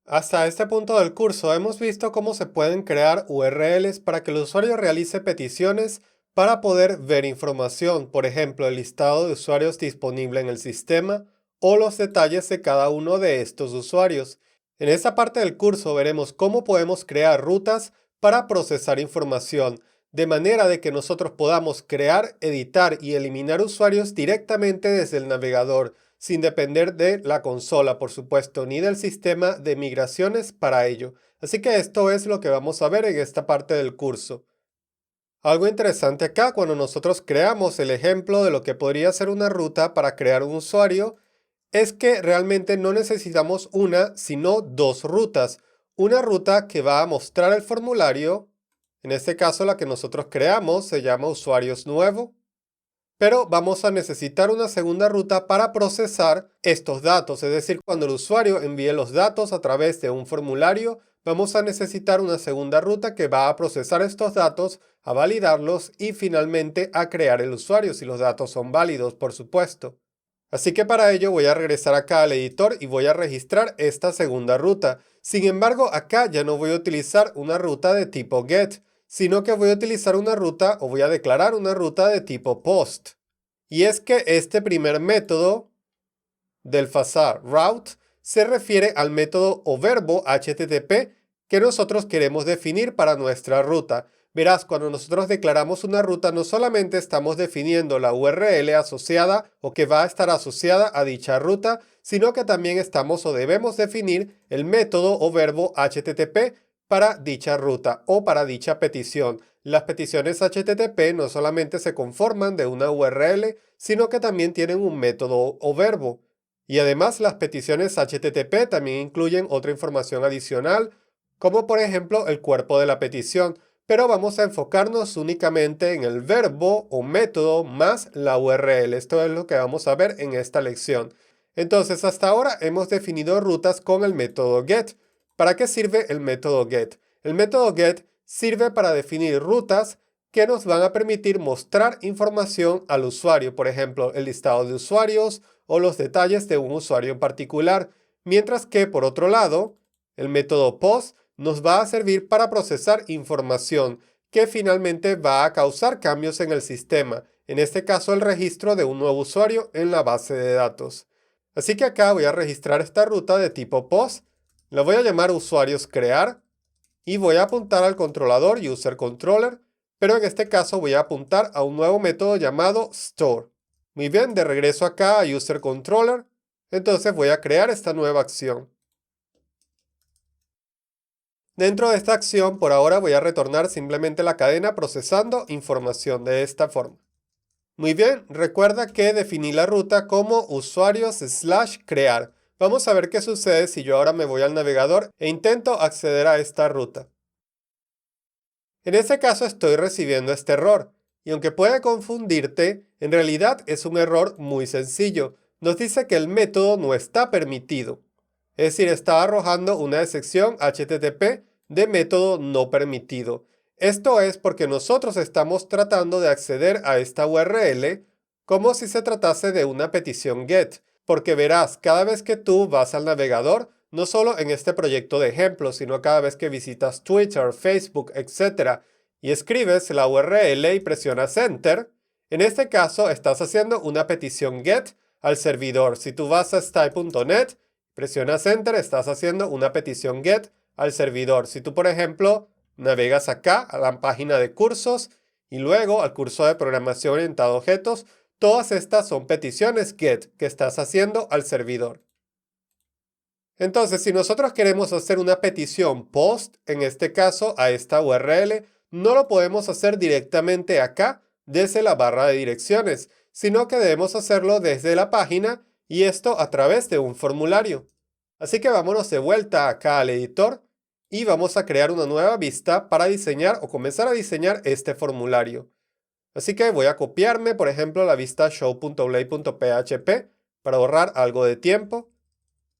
Hasta este punto del curso hemos visto cómo se pueden crear URLs para que el usuario realice peticiones para poder ver información, por ejemplo, el listado de usuarios disponible en el sistema o los detalles de cada uno de estos usuarios. En esta parte del curso veremos cómo podemos crear rutas para procesar información, de manera de que nosotros podamos crear, editar y eliminar usuarios directamente desde el navegador, sin depender de la consola, por supuesto, ni del sistema de migraciones para ello. Así que esto es lo que vamos a ver en esta parte del curso. Algo interesante acá, cuando nosotros creamos el ejemplo de lo que podría ser una ruta para crear un usuario, es que realmente no necesitamos una, sino dos rutas. Una ruta que va a mostrar el formulario, en este caso la que nosotros creamos se llama usuarios nuevo, pero vamos a necesitar una segunda ruta para procesar estos datos, es decir, cuando el usuario envíe los datos a través de un formulario, vamos a necesitar una segunda ruta que va a procesar estos datos, a validarlos y finalmente a crear el usuario, si los datos son válidos, por supuesto. Así que para ello voy a regresar acá al editor y voy a registrar esta segunda ruta. Sin embargo, acá ya no voy a utilizar una ruta de tipo GET, sino que voy a utilizar una ruta o voy a declarar una ruta de tipo POST. Y es que este primer método del fazar route se refiere al método o verbo HTTP que nosotros queremos definir para nuestra ruta. Verás, cuando nosotros declaramos una ruta, no solamente estamos definiendo la URL asociada o que va a estar asociada a dicha ruta, sino que también estamos o debemos definir el método o verbo HTTP para dicha ruta o para dicha petición. Las peticiones HTTP no solamente se conforman de una URL, sino que también tienen un método o verbo. Y además las peticiones HTTP también incluyen otra información adicional, como por ejemplo el cuerpo de la petición, pero vamos a enfocarnos únicamente en el verbo o método más la URL. Esto es lo que vamos a ver en esta lección. Entonces, hasta ahora hemos definido rutas con el método get. ¿Para qué sirve el método get? El método get sirve para definir rutas que nos van a permitir mostrar información al usuario, por ejemplo, el listado de usuarios o los detalles de un usuario en particular, mientras que, por otro lado, el método post nos va a servir para procesar información que finalmente va a causar cambios en el sistema, en este caso el registro de un nuevo usuario en la base de datos. Así que acá voy a registrar esta ruta de tipo post, la voy a llamar usuarios crear y voy a apuntar al controlador user controller, pero en este caso voy a apuntar a un nuevo método llamado store. Muy bien, de regreso acá a user controller, entonces voy a crear esta nueva acción. Dentro de esta acción, por ahora voy a retornar simplemente la cadena procesando información de esta forma. Muy bien, recuerda que definí la ruta como usuarios/crear. Vamos a ver qué sucede si yo ahora me voy al navegador e intento acceder a esta ruta. En este caso estoy recibiendo este error, y aunque puede confundirte, en realidad es un error muy sencillo. Nos dice que el método no está permitido. Es decir, está arrojando una excepción HTTP de método no permitido. Esto es porque nosotros estamos tratando de acceder a esta URL como si se tratase de una petición GET, porque verás, cada vez que tú vas al navegador, no solo en este proyecto de ejemplo, sino cada vez que visitas Twitter, Facebook, etc., y escribes la URL y presionas Enter, en este caso estás haciendo una petición GET al servidor. Si tú vas a style.net, presionas Enter, estás haciendo una petición GET al servidor. Si tú, por ejemplo, navegas acá a la página de cursos y luego al curso de programación orientado a objetos, todas estas son peticiones GET que estás haciendo al servidor. Entonces, si nosotros queremos hacer una petición POST, en este caso a esta URL, no lo podemos hacer directamente acá desde la barra de direcciones, sino que debemos hacerlo desde la página y esto a través de un formulario. Así que vámonos de vuelta acá al editor y vamos a crear una nueva vista para diseñar o comenzar a diseñar este formulario. Así que voy a copiarme, por ejemplo, la vista show.blade.php para ahorrar algo de tiempo.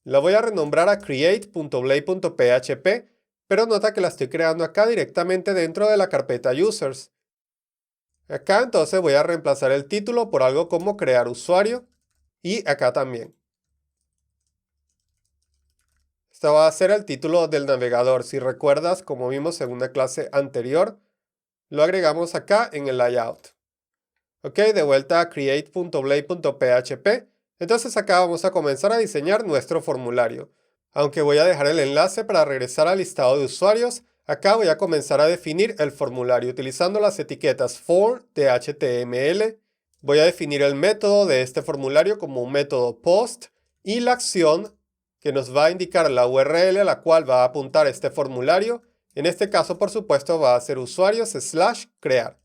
La voy a renombrar a create.blade.php, pero nota que la estoy creando acá directamente dentro de la carpeta users. Acá entonces voy a reemplazar el título por algo como crear usuario y acá también. Este va a ser el título del navegador. Si recuerdas, como vimos en una clase anterior, lo agregamos acá en el layout. Ok, de vuelta a create.blade.php. Entonces acá vamos a comenzar a diseñar nuestro formulario. Aunque voy a dejar el enlace para regresar al listado de usuarios, acá voy a comenzar a definir el formulario utilizando las etiquetas for de HTML. Voy a definir el método de este formulario como un método post y la acción que nos va a indicar la URL a la cual va a apuntar este formulario. En este caso, por supuesto, va a ser usuarios/crear.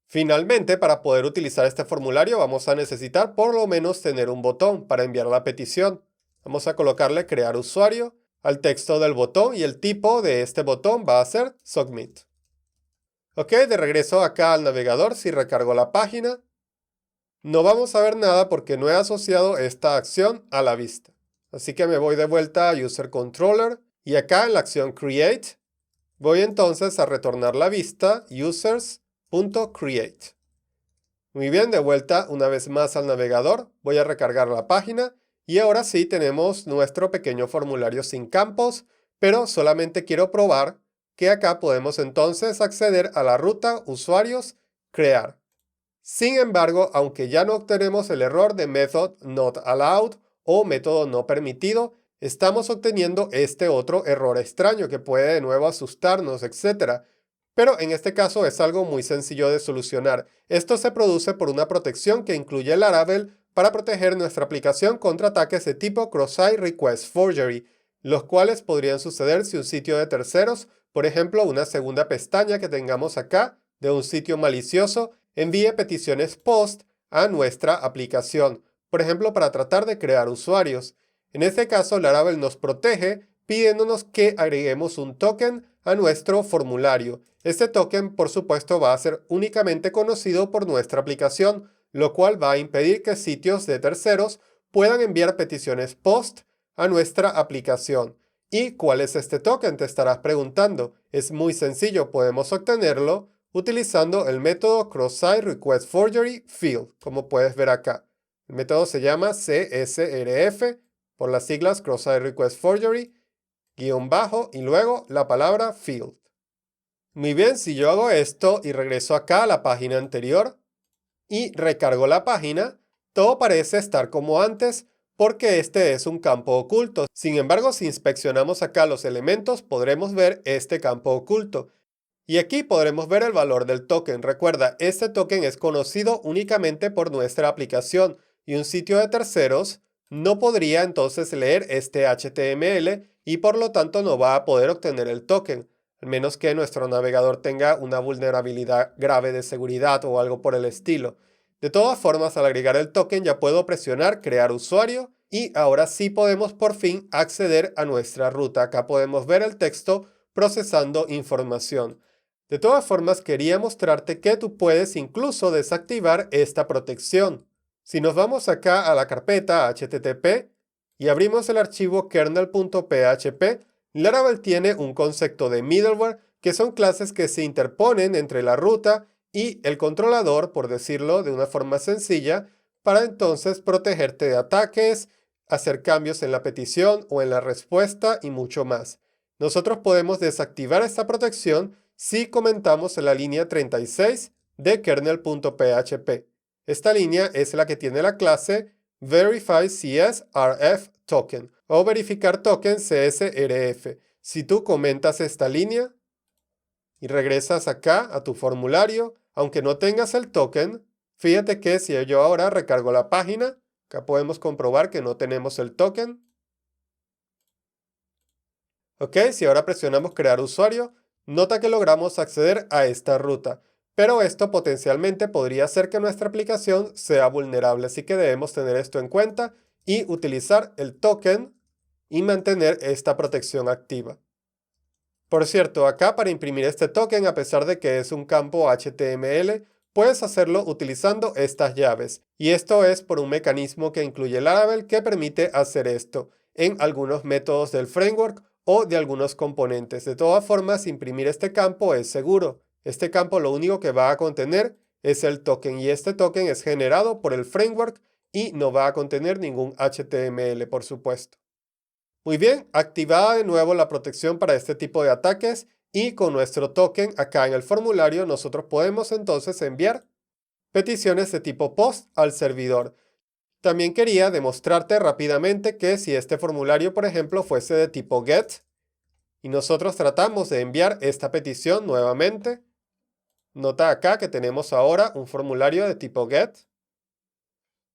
Finalmente, para poder utilizar este formulario vamos a necesitar por lo menos tener un botón para enviar la petición. Vamos a colocarle crear usuario al texto del botón y el tipo de este botón va a ser submit. Ok, de regreso acá al navegador, si recargo la página, no vamos a ver nada porque no he asociado esta acción a la vista. Así que me voy de vuelta a User Controller y acá en la acción Create, voy entonces a retornar la vista users.create. Muy bien, de vuelta una vez más al navegador, voy a recargar la página y ahora sí tenemos nuestro pequeño formulario sin campos, pero solamente quiero probar que acá podemos entonces acceder a la ruta usuarios crear. Sin embargo, aunque ya no obtenemos el error de method not allowed o método no permitido, estamos obteniendo este otro error extraño que puede de nuevo asustarnos, etc. Pero en este caso es algo muy sencillo de solucionar. Esto se produce por una protección que incluye Laravel para proteger nuestra aplicación contra ataques de tipo Cross-Site Request Forgery, los cuales podrían suceder si un sitio de terceros, por ejemplo una segunda pestaña que tengamos acá de un sitio malicioso, envíe peticiones post a nuestra aplicación, por ejemplo para tratar de crear usuarios. En este caso Laravel nos protege pidiéndonos que agreguemos un token a nuestro formulario. Este token, por supuesto, va a ser únicamente conocido por nuestra aplicación, lo cual va a impedir que sitios de terceros puedan enviar peticiones post a nuestra aplicación. ¿Y cuál es este token? Te estarás preguntando. Es muy sencillo, podemos obtenerlo utilizando el método Cross-Site Request Forgery Field, como puedes ver acá. El método se llama CSRF, por las siglas Cross-Site Request Forgery, guión bajo y luego la palabra field. Muy bien, si yo hago esto y regreso acá a la página anterior y recargo la página, todo parece estar como antes porque este es un campo oculto. Sin embargo, si inspeccionamos acá los elementos, podremos ver este campo oculto. Y aquí podremos ver el valor del token. Recuerda, este token es conocido únicamente por nuestra aplicación y un sitio de terceros no podría entonces leer este HTML y por lo tanto no va a poder obtener el token, al menos que nuestro navegador tenga una vulnerabilidad grave de seguridad o algo por el estilo. De todas formas, al agregar el token ya puedo presionar crear usuario y ahora sí podemos por fin acceder a nuestra ruta. Acá podemos ver el texto procesando información. De todas formas, quería mostrarte que tú puedes incluso desactivar esta protección. Si nos vamos acá a la carpeta HTTP y abrimos el archivo kernel.php, Laravel tiene un concepto de middleware que son clases que se interponen entre la ruta y el controlador, por decirlo de una forma sencilla, para entonces protegerte de ataques, hacer cambios en la petición o en la respuesta y mucho más. Nosotros podemos desactivar esta protección si comentamos en la línea 36 de kernel.php. Esta línea es la que tiene la clase VerifyCSRF-Token o verificar token CSRF. Si tú comentas esta línea y regresas acá a tu formulario, aunque no tengas el token, fíjate que si yo ahora recargo la página, acá podemos comprobar que no tenemos el token. Ok, si ahora presionamos crear usuario, nota que logramos acceder a esta ruta, pero esto potencialmente podría hacer que nuestra aplicación sea vulnerable, así que debemos tener esto en cuenta y utilizar el token y mantener esta protección activa. Por cierto, acá para imprimir este token, a pesar de que es un campo HTML, puedes hacerlo utilizando estas llaves, y esto es por un mecanismo que incluye Laravel que permite hacer esto en algunos métodos del framework o de algunos componentes. De todas formas, imprimir este campo es seguro. Este campo lo único que va a contener es el token y este token es generado por el framework y no va a contener ningún HTML, por supuesto. Muy bien, activada de nuevo la protección para este tipo de ataques y con nuestro token acá en el formulario nosotros podemos entonces enviar peticiones de tipo POST al servidor. También quería demostrarte rápidamente que si este formulario, por ejemplo, fuese de tipo GET y nosotros tratamos de enviar esta petición nuevamente, nota acá que tenemos ahora un formulario de tipo GET.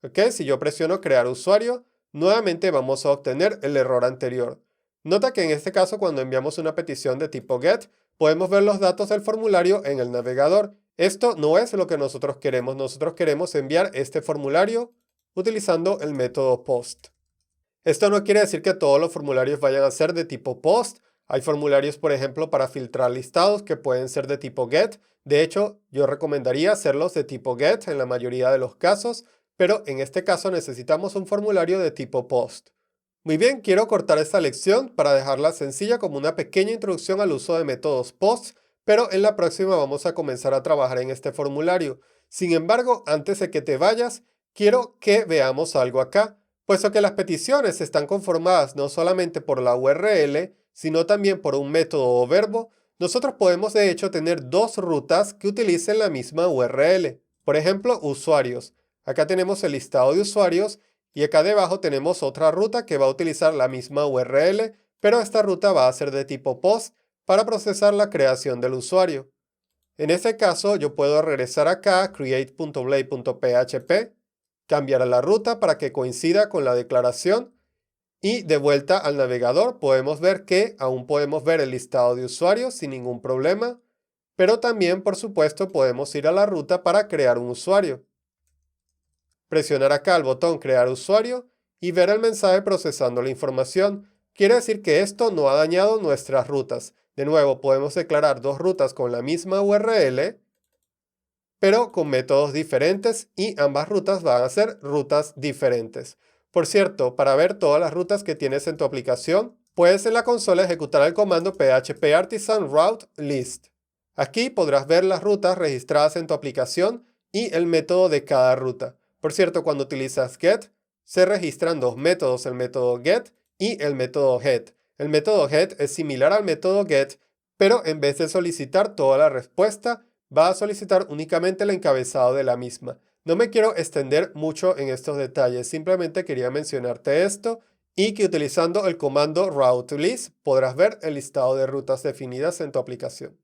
¿Ok? Si yo presiono crear usuario, nuevamente vamos a obtener el error anterior. Nota que en este caso, cuando enviamos una petición de tipo GET, podemos ver los datos del formulario en el navegador. Esto no es lo que nosotros queremos. Nosotros queremos enviar este formulario utilizando el método POST. Esto no quiere decir que todos los formularios vayan a ser de tipo POST. Hay formularios, por ejemplo, para filtrar listados que pueden ser de tipo GET. De hecho, yo recomendaría hacerlos de tipo GET en la mayoría de los casos, pero en este caso necesitamos un formulario de tipo POST. Muy bien, quiero cortar esta lección para dejarla sencilla como una pequeña introducción al uso de métodos POST, pero en la próxima vamos a comenzar a trabajar en este formulario. Sin embargo, antes de que te vayas, quiero que veamos algo acá. Puesto que las peticiones están conformadas no solamente por la URL, sino también por un método o verbo, nosotros podemos de hecho tener dos rutas que utilicen la misma URL. Por ejemplo, usuarios. Acá tenemos el listado de usuarios y acá debajo tenemos otra ruta que va a utilizar la misma URL, pero esta ruta va a ser de tipo POST para procesar la creación del usuario. En este caso, yo puedo regresar acá a create.blade.php, cambiar a la ruta para que coincida con la declaración y de vuelta al navegador podemos ver que aún podemos ver el listado de usuarios sin ningún problema, pero también, por supuesto, podemos ir a la ruta para crear un usuario. Presionar acá el botón crear usuario y ver el mensaje procesando la información. Quiere decir que esto no ha dañado nuestras rutas. De nuevo, podemos declarar dos rutas con la misma URL, pero con métodos diferentes y ambas rutas van a ser rutas diferentes. Por cierto, para ver todas las rutas que tienes en tu aplicación, puedes en la consola ejecutar el comando php artisan route list. Aquí podrás ver las rutas registradas en tu aplicación y el método de cada ruta. Por cierto, cuando utilizas get, se registran dos métodos, el método get y el método head. El método head es similar al método get, pero en vez de solicitar toda la respuesta, va a solicitar únicamente el encabezado de la misma. No me quiero extender mucho en estos detalles, simplemente quería mencionarte esto y que utilizando el comando route list podrás ver el listado de rutas definidas en tu aplicación.